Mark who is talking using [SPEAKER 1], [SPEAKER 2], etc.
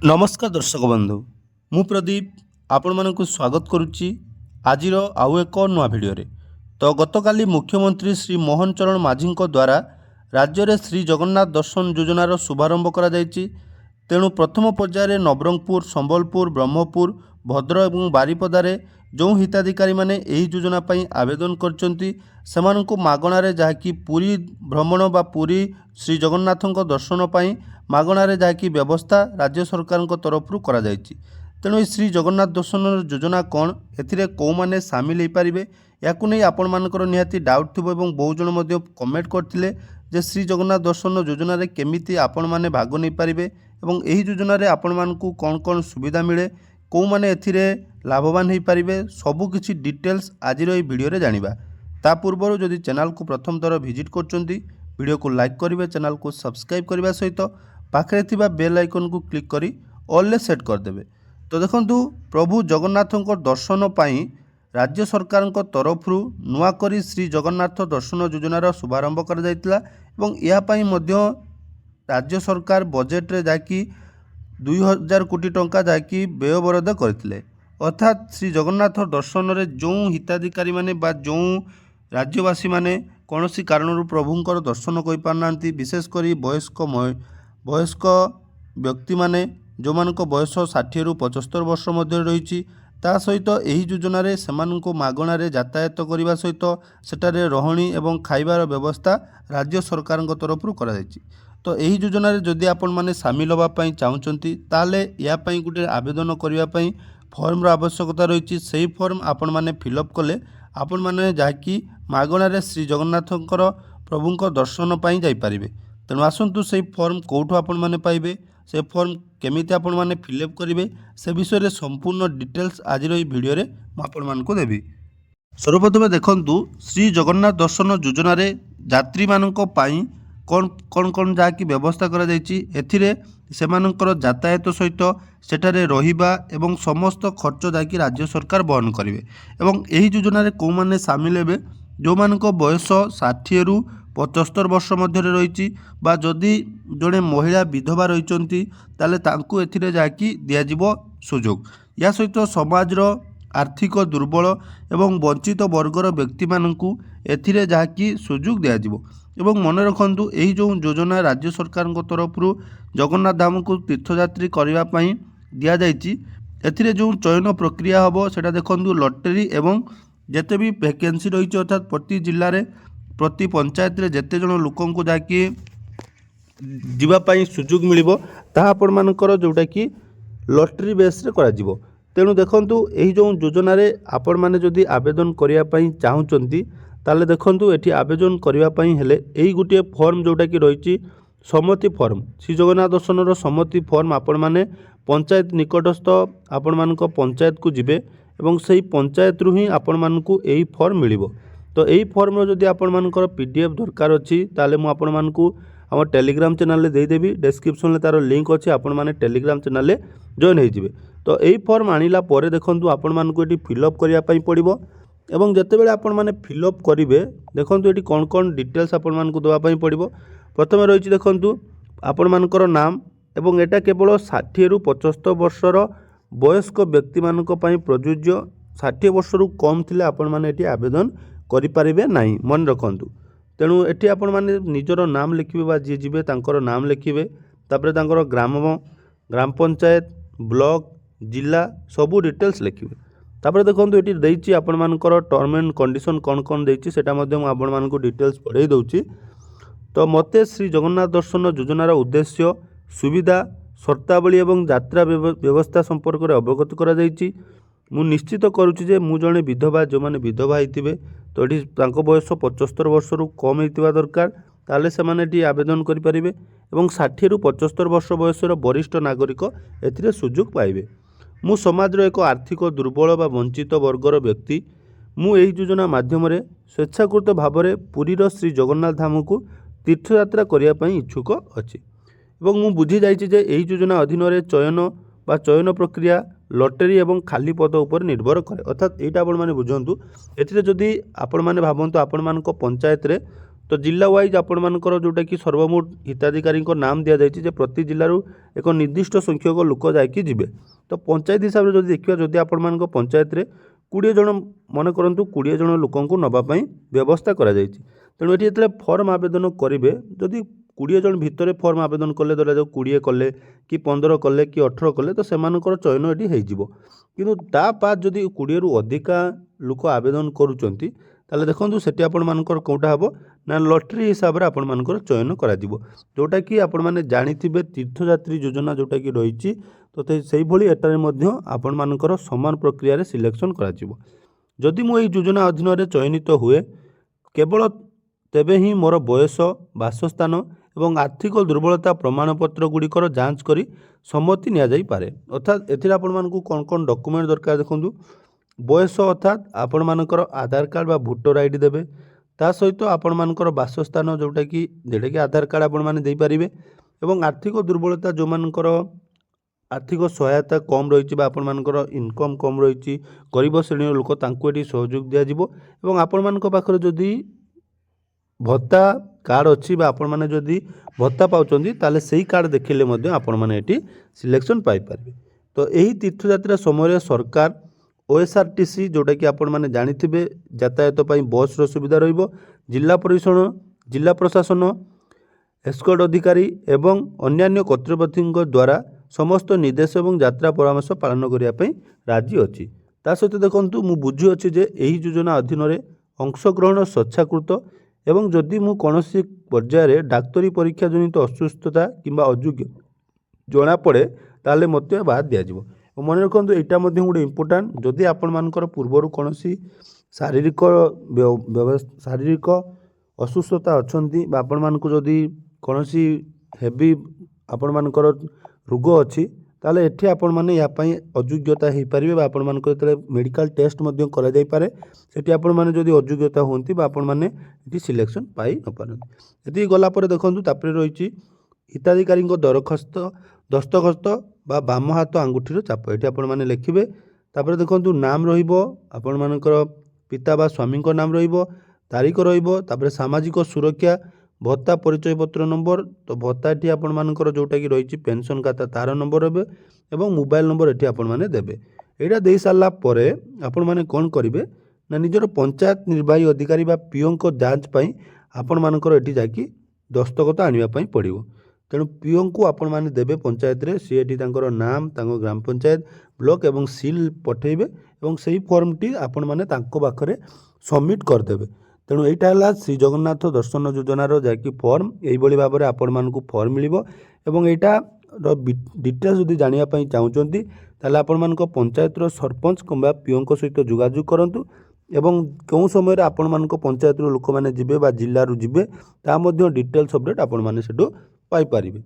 [SPEAKER 1] नमस्कार दर्शक बंधु मु प्रदीप आपण मानक स्वागत करुच्ची आजिर आउ एक नुआ भिडियो तो गतकाली मुख्यमंत्री श्री मोहन चरण माझी द्वारा राज्य में श्री जगन्नाथ दर्शन योजनार शुभारंभ करा जायछि। तेणु प्रथम पर्यायर नवरंगपुर संबलपुर ब्रह्मपुर भद्र और बारिपदारे जो हिताधिकारी माने एही योजना पाई आवेदन करचंती सेमानंकु मागणारे जहाँकि पुरी भ्रमण बा पुरी श्री जगन्नाथଙ୍କ दर्शन पाई मागणारे जहाँकि व्यवस्था राज्य सरकार तरफ करा जायछि। तेणु श्री जगन्नाथ दर्शन योजना कौन एथिरे कौ माने सामिल हो पारे या आपण मानकर निहाती डाउट थो और बहु जन कमेंट करते जे श्री जगन्नाथ दर्शन योजना रे केमिति आपण माने भाग नहीं पारे और यही योजना रे आपण मानकु कौन कौन सुविधा मिले कौ माने एथिरे लाभवान हो पारे सबुकिछि डिटेल्स आज भिडियो जानिबा। ता पूर्व जदि चैनल को प्रथम थर विजिट करचंती वीडियो को लाइक करेंगे चैनल को सब्सक्राइब करने सहित पाखे थिबा बेल आइकन को क्लिक करी ऑल सेट करदेवे। तो देखंतु प्रभु जगन्नाथଙ୍କ दर्शन पाई राज्य सरकार तरफ नुआकरी श्री जगन्नाथ दर्शन योजनार शुभारंभ करा जायतिला एवं या पाई मध्य राज्य सरकार बजेट रे जाकि 2000 कोटी टंका जाकि व्ययबराद करथिले। अर्थात श्री जगन्नाथ दर्शन रे जो हिताधिकारी माने बा जो राज्यवासी माने कौनसी कारणरू प्रभुंकर दर्शन कर पारना विशेषकर वयस्क व्यक्ति माने जो मान बयस 60 रु 75 वर्ष मध्य रही ता सहित यही योजन से मागणारे यातायात करने सहित सेठारे रहणी एवं खाइबार व्यवस्था राज्य सरकार तरफ करा जायछि। तो यही योजन जदि आपण माने सामिल होगापी चाहूँगी ताले या पई गोटे आवेदन करने फर्मर आवश्यकता रही से फर्म आपण माने फिलअप कले आपण माने जाकि मागणारे श्री जगन्नाथंकर प्रभुंक दर्शन पाई जाई पारिबे। तेणु आसंतु से फर्म कौटू आपण माने पाइबे से फर्म केमिति आपण माने फिलअप करेंगे से विषय में संपूर्ण डिटेल्स आज भिडियो रे मु आपण मानकु देबी। सर्वप्रथमे देखंतु श्री जगन्नाथ दर्शन योजना रे यात्री मानक पाई कौन कौन कौन जहाँकि व्यवस्था करा जायछि एथिरे सेमानंकर यातायात सहित सेठारे रहिबा एवं समस्त खर्च जाकि राज्य सरकार बहन करेंगे एवं यही योजना रे को माने शामिल हेबे जो मानक बयस 60 रु 75 वर्ष मध्य रही बा जदि जड़े महिला विधवा रही ताले तांकु एथिरे जाकि दियाजिबो सुजोग या सहित समाजर आर्थिक दुर्बल एवं वंचित वर्गर व्यक्ति मानकु एथिरे जाकि सुजोग दियाजिबो। एवं मन रखंतु यही जो योजना राज्य सरकार तरफ जगन्नाथ धाम को तीर्थयात्री करने पाई दिया जायछि एथिरे जो चयन प्रक्रिया हम सेटा देखंतु लॉटरी एवं जेते भी वैकेंसी रही अर्थात प्रति जिले में प्रति पंचायत रे जेते जन लोकन को जाकि जीवापाई सुजोग मिलिबो ताहा आपण मानकर जोटा कि लॉटरी बेस रे करा जिवो। तेणु देखंतु एही जो योजना रे आपण माने जदि आवेदन करिया पई चाहुचंती ताले देखंतु एठी आवेदन करिया पई हेले एही गुटे फॉर्म जोटा कि रहिछि सम्मति फॉर्म श्री जगन्नाथ दर्शन रो सम्मति फॉर्म आपण माने पंचायत निकटस्थ आपण मानक पंचायत को जिबे एवं सही पंचायत रु ही आपण मानकु एही फॉर्म मिलिबो। तो यही फॉर्म जदि आपण मानकर पीडीएफ दरकार अच्छी ताले मु आपण मानकु हम टेलीग्राम चैनल दे देबी डिस्क्रिप्शन तार लिंक अच्छी आपण माने टेलीग्राम चैनल जॉइन हो जिवे। तो यही फॉर्म आनिला परे देखंतु आपण मानकु एटी फिलअप करिया पई पड़िबो एवं जेतेबेले आपण माने फिलअप करिवे देखंतु एटी कोन कोन डिटेल्स आपण मानकु देवा पई पड़िबो। प्रथमे रहिछि देखंतु आपण मानकर नाम एवं एटा केवल 60 रु 75 वर्षर वयस्क व्यक्ति मानक पई प्रযোज्य 60 वर्ष रु कम थिले आपण माने एटी आवेदन करिपारिबे नाही मन रखंतु। तेणु एटी आपण माने निजर नाम लिखिबे बा जी जिबे तांकर नाम लिखिबे तापरे तांकर ग्राम पंचायत ब्लॉक जिला सबू डिटेल्स लिखिबे। तापरे देखंतु एटी देइछि आपण मानकर टर्म एंड कंडीशन कोन कोन देइछि सेटा मध्ये मु आपण मानकु डिटेल्स पढाई दउछि। तो मते श्री जगन्नाथ दर्शन योजनार उद्देश्य सुविधा शर्तावली एवं यात्रा व्यवस्था संपर्क में अवगत करा जाइछि। मु निश्चित करुच्ची जे मु जड़े विधवा जो मैंने विधवा होते तो ये बयस 75 वर्ष रु कम होता दरकार ताले से माने आवेदन करें और 60 रु 75 वर्ष बयसर वरिष्ठ नागरिक एथिरे सुजोग पाइबे। मु समाज एक आर्थिक दुर्बल बा वंचित वर्गर व्यक्ति मु एही योजना माध्यम स्वेच्छाकृत भाव में पुरीर श्री जगन्नाथ धाम को तीर्थयात्रा करने पई इच्छुक अच्छी और मु बुझी जाइछि जे एही योजना अधीन चयन प्रक्रिया लॉटरी एवं खाली पद उपर निर्भर करे। अर्थात यहाँ आपण मैंने बुझंतु एथिरे जदि आपण मैंने भावतु आपण मानक पंचायत रे तो जिला वाइज आपर जोटा कि सर्वमोट हिताधिकारी नाम दि जाए प्रति जिलूर एक निर्दिष्ट संख्यक लोक जाए तो पंचायत हिसाब से देखा जदि आपण पंचायत रे 20 जन मन करूँ 20 जन लोक नापी व्यवस्था करा तेणु ये जो फर्म आवेदन करेंगे जदि 20 जन भितर फर्म आवेदन कले धरा जाऊ 20 कले कि 15 कले कि 18 कले तो सेमानकर चयन ये किंतु ता बाद जदि 20 रु अधिका लोक आवेदन करुँच ताले देखो सेठी आपणकर कौटा हम ना लटरी हिसाब से आपणकर चयन करा जोटा कि आपण मैंने जानिथिबे तीर्थयात्री योजना जोटा कि रही तो से भली एटारे मध्य आपणकर समान प्रक्रिया रे सिलेक्शन करा जदि मु योजना अधीन रे चयनित हुए केवल तेबे ही मोर बयस बासस्थान एवं आर्थिक दुर्बलता प्रमाणपत्र गुड़िकर जांच करी सम्मति निया जाई पारे अर्थात एथिरे आपण मानकु कोन कोन डॉक्यूमेंट दरकार देखंतु बयस अर्थात आपण मानकर आधार कार्ड बा भोटर आईडी देबे ता सहित आपण मानकर बासस्थान जोटा कि आधार कार्ड आपण माने देई परिबे एवं आर्थिक दुर्बलता जो मानकर आर्थिक सहायता कम रही आपण मानकर इनकम कम रही गरीब श्रेणी लोक तांको एटी सहयोग दिया जिवो एवं आपण मानक पाखरे जदी भत्ता कार्ड अच्छी आपण मैंने जदि भत्ता पाउछंती ताले सेही कार्ड देखिले मध्य आपण मैंने एटी सिलेक्शन पाई पारिबे तो यही तीर्थयात्रा समय सरकार ओएसआरटीसी जोटा कि आपण मैंने जानिथिबे यातायात पई बस रो सुविधा रहिबो जिला परिषद जिला प्रशासन एस्कॉर्ट अधिकारी एवं अन्यान्य कर्तृपक्षों द्वारा समस्त निर्देश एवं यात्रा परामर्श पालन करने राजी अच्छी ता सहित देखंतु मु बुझी अच्छी जे एही योजना अधीन रे अंशग्रहण स्वेच्छाकृत एवं जदि मु कौनसी पर्यायर डाक्तरी परीक्षा जनित असुस्थता किंबा अयोग्य जना पड़े ताले मते बाद दिज्व मन रखु यहाँ गोटे इम्पोर्टाट जदि आपण मानकर पूर्वर कौन शारीरिक शारीरिक असुस्थता अच्छी आपण मानक जदि कौन हेवी आपण मानकर रोग अच्छी ताले एठी आपण माने या पई अयोग्यता हो पारे आपण मानक जो मेडिकल टेस्ट मध्य करा जाई पारे सेठी आपण माने जदि अयोग्यता होती आपण माने एठी सिलेक्शन पाई न पारंती एति गला पर देखंतु तापरे रहिछि हिताधिकारी दरखास्त दस्तखत बा बाम हाथ आंगुठीर चाप एठी आपण माने लिखिबे तापरे देखंतु नाम रहिबो आपण मानकर पिता बा स्वामी नाम रहिबो तारीख रहिबो तापरे सामाजिक सुरक्षा भत्ता परिचय पत्र नंबर तो भत्ता टी आपण मानकर जोटा कि रही पेंशन खाता तार नंबर हे एवं मोबाइल नंबर एटी आपण माने देबे एटा दे सारा परे आपण माने कोन करिवे ना निजर पंचायत निर्वाही अधिकारी बा पीओ को जांच पई आपण मानकर एटी जाकी दस्तखत आनिबा पई पड़िबो तेणु पीओ को आपण माने देबे पंचायत रे सी एटी तांकर नाम तांको ग्राम पंचायत ब्लॉक एवं सील पठेबे एवं सेही फॉर्म टी आपण माने तांको पाखरे सबमिट कर देबे तेणु यहाँ श्री जगन्नाथ दर्शन योजनार जैकि फर्म यही भाव में आपण मानक फर्म मिल यहाँ डिटेल्स जदि जानापी चाहते ताले आपण मानक पंचायतर सरपंच किंबा पीओ सहित जोगाजोग करूँ एवं कौन समय आपण मानक पंचायत लोक मैंने जिबे बा जिल्लारू जिबे ता मध्य डिटेल्स अपडेट आपण माने सेठू पाई पारिबे।